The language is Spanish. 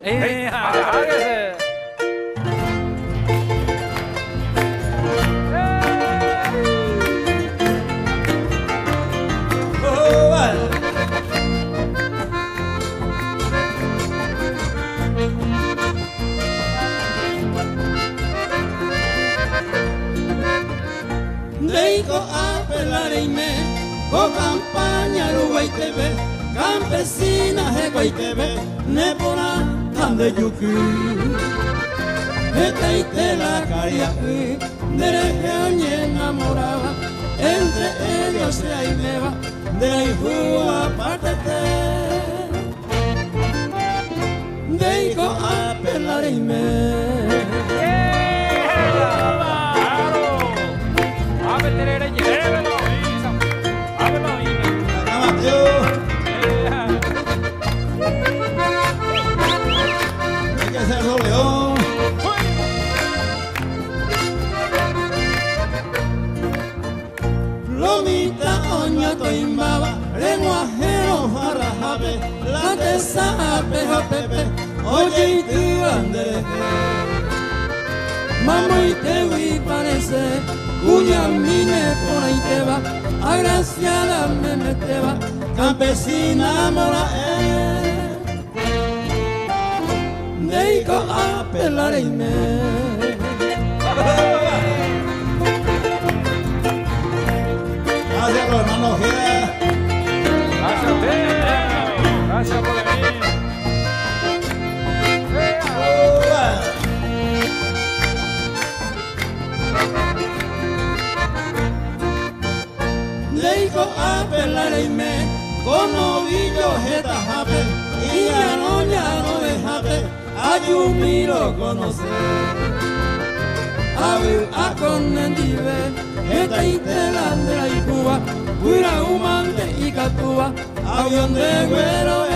Hágase. Deiko apelareime, ko campaña Uruguay TV, campesina Heguay TV, nepona tande yuku. Etaite la caria, dereje oñe enamorada, entre ellos se aimeba, de la hijua apártate. Deiko apelareime. Hay que hacerlo, León. Lomita oña toimbaba, lenguajero jarajabe, la tesa apeja pepe, oye y tú andere. Mamo y te vi parece, cuya mine por ahí te va, agraciada me meteba, campesina mora Deiko apelareime. Gracias, hermano Gira. Gracias a usted. Gracias por venir. Deiko apelareime, con novillo jeta jape, y ya no dejape, ayumiro conocer. Abu akonendive, jeta y telandra y cuba, pura humante y catúa, avión de güero